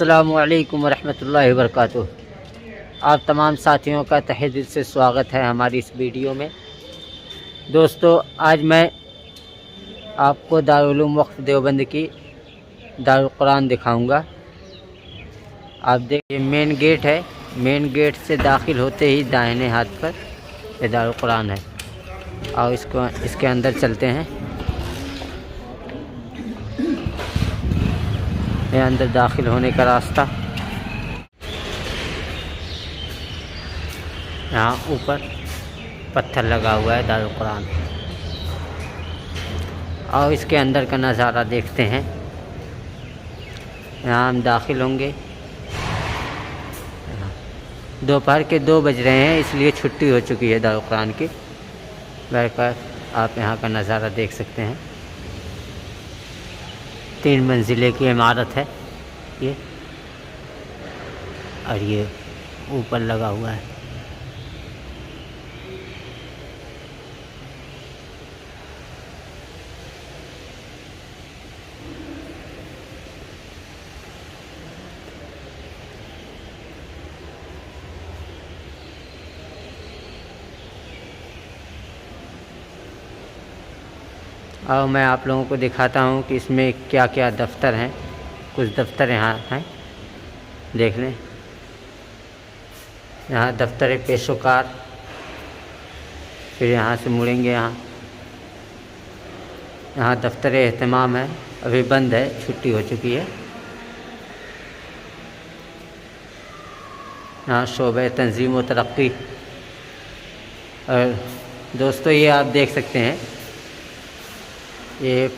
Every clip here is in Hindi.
अस्सलामुअलैकुम वरहमतुल्लाहि वबरकातुहू। आप तमाम साथियों का तहे दिल से स्वागत है हमारी इस वीडियो में। दोस्तों, आज मैं आपको दारुल उलूम वक्फ देवबंद की दारुल कुरान दिखाऊंगा। आप देखिए, मेन गेट है। मेन गेट से दाखिल होते ही दाहिने हाथ पर ये दारुल कुरान है। और इसके अंदर चलते हैं। ये अंदर दाखिल होने का रास्ता। यहाँ ऊपर पत्थर लगा हुआ है दारुल कुरान। और इसके अंदर का नज़ारा देखते हैं। यहाँ हम दाखिल होंगे। दोपहर के 2 बज रहे हैं, इसलिए छुट्टी हो चुकी है दारुल कुरान की। बैठकर आप यहाँ का नज़ारा देख सकते हैं। 3 मंजिले की इमारत है ये, और ये ऊपर लगा हुआ है। और मैं आप लोगों को दिखाता हूँ कि इसमें क्या क्या दफ्तर हैं। कुछ दफ्तर यहाँ हैं, देख लें। यहाँ दफ्तर पेशोकार। फिर यहाँ से मुड़ेंगे। यहाँ दफ्तर एहतमाम है, अभी बंद है, छुट्टी हो चुकी है। यहाँ शोबे तंजीम व तरक्की। और दोस्तों, ये आप देख सकते हैं, ये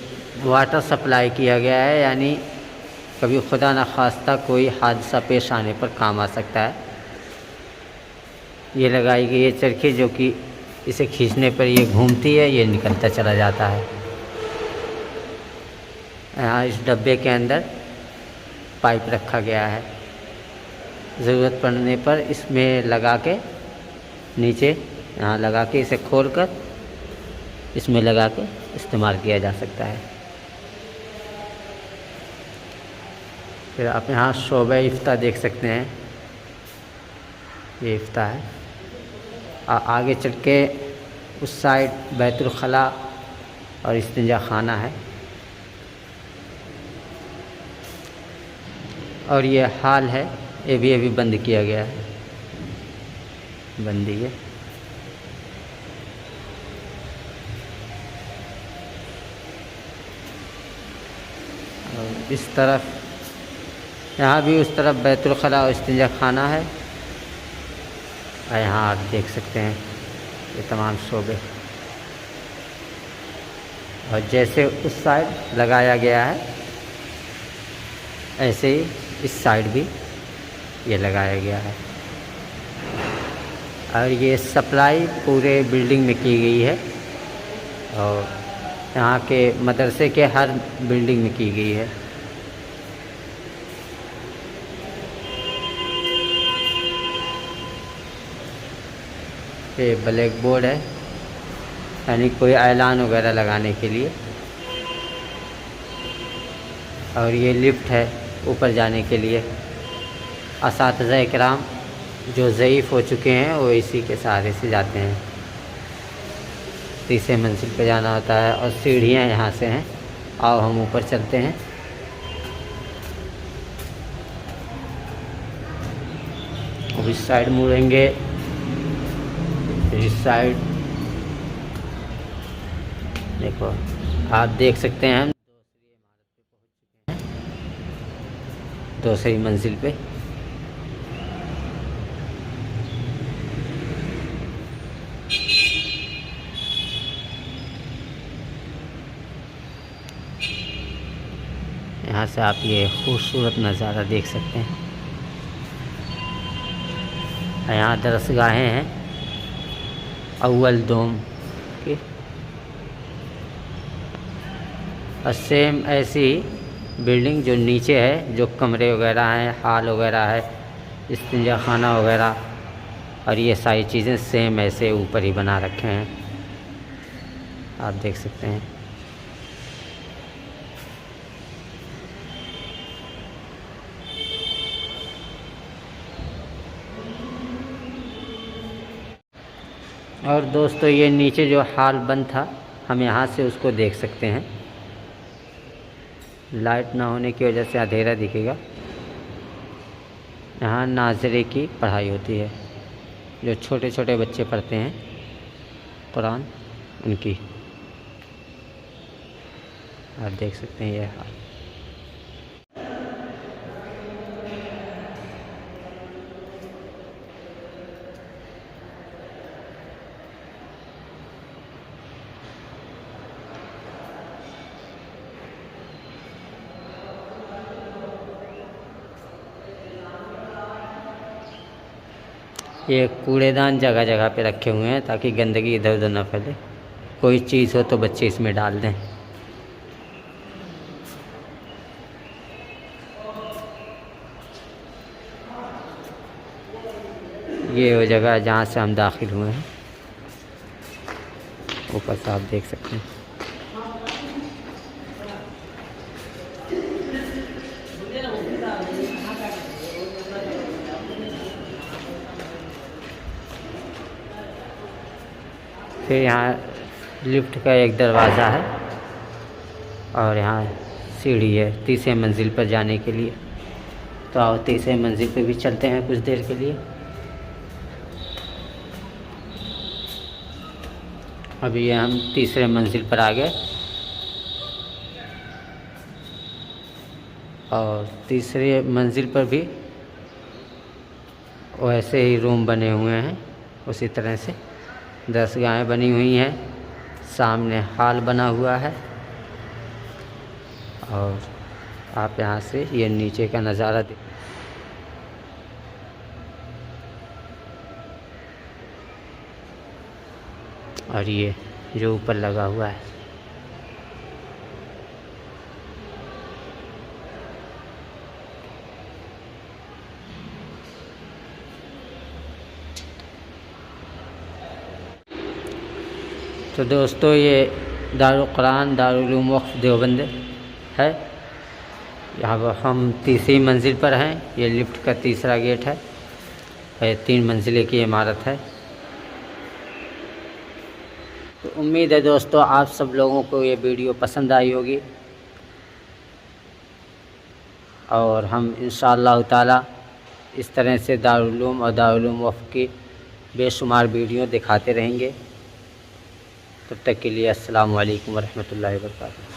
वाटर सप्लाई किया गया है, यानी कभी खुदा न खास्ता कोई हादसा पेश आने पर काम आ सकता है। ये लगाई गई है चरखी, जो कि इसे खींचने पर ये घूमती है, ये निकलता चला जाता है। यहाँ इस डब्बे के अंदर पाइप रखा गया है। ज़रूरत पड़ने पर इसमें लगा के नीचे यहाँ लगा के इसे खोलकर इसमें लगा के इस्तेमाल किया जा सकता है। फिर आप यहाँ शोबे इफ्ता देख सकते हैं। ये इफ्ता है। आगे चल के उस साइड बैतुल खला और इस्तिंजा खाना है। और ये हाल है, ये भी अभी बंद किया गया है। बंदी है। और इस तरफ, यहाँ भी उस तरफ बैतुल खला और इस्तिंजा खाना है। और यहाँ आप देख सकते हैं ये तमाम शोबे। और जैसे उस साइड लगाया गया है, ऐसे ही इस साइड भी ये लगाया गया है। और ये सप्लाई पूरे बिल्डिंग में की गई है, और यहाँ के मदरसे के हर बिल्डिंग में की गई है। ये ब्लैक बोर्ड है, यानी कोई ऐलान वगैरह लगाने के लिए। और ये लिफ्ट है ऊपर जाने के लिए। असातिज़ा इकराम जो ज़ईफ़ हो चुके हैं वो इसी के सहारे से जाते हैं। 3 मंजिल पे जाना होता है, और सीढ़ियाँ यहाँ से हैं। आओ हम ऊपर चलते हैं। अब इस साइड मुड़ेंगे, फिर इस साइड देखो, आप देख सकते हैं हम दूसरी मंजिल पे। यहाँ से आप ये खूबसूरत नज़ारा देख सकते हैं। यहाँ दरसगाहें हैं अव्वल दोम की। और सेम ऐसी बिल्डिंग जो नीचे है, जो कमरे वगैरह हैं, हाल वगैरह है, इस्तिंजा खाना वगैरह, और ये सारी चीज़ें सेम ऐसे ऊपर ही बना रखे हैं। आप देख सकते हैं। और दोस्तों ये नीचे जो हॉल बंद था, हम यहाँ से उसको देख सकते हैं। लाइट ना होने की वजह से अंधेरा दिखेगा। यहाँ नाज़रे की पढ़ाई होती है, जो छोटे छोटे बच्चे पढ़ते हैं कुरान, उनकी। आप देख सकते हैं ये हाल। ये कूड़ेदान जगह जगह पे रखे हुए हैं ताकि गंदगी इधर उधर ना फैले। कोई चीज़ हो तो बच्चे इसमें डाल दें। ये वो जगह है जहाँ से हम दाखिल हुए हैं। ऊपर से आप देख सकते हैं। फिर यहाँ लिफ्ट का एक दरवाज़ा है और यहाँ सीढ़ी है तीसरे मंजिल पर जाने के लिए। तो आओ तीसरे मंजिल पे भी चलते हैं कुछ देर के लिए। अभी हम तीसरे मंजिल पर आ गए और तीसरे मंजिल पर भी वैसे ही रूम बने हुए हैं, उसी तरह से 10 गायें बनी हुई हैं। सामने हॉल बना हुआ है और आप यहाँ से ये नीचे का नज़ारा देख। और ये जो ऊपर लगा हुआ है, तो दोस्तों ये दारुल कुरान दारुल उलूम वक्फ देवबंद है। यहाँ पर हम तीसरी मंजिल पर हैं। ये लिफ्ट का तीसरा गेट है। 3 मंजिले की इमारत है। तो उम्मीद है दोस्तों आप सब लोगों को ये वीडियो पसंद आई होगी और हम इंशाअल्लाह ताला इस तरह से दारुल उलूम और दारुल उलूम वक्फ की बेशुमार वीडियो दिखाते रहेंगे। तब तक के लिए अस्सलामु अलैकुम वरहमतुल्लाहि वबरकातुहू।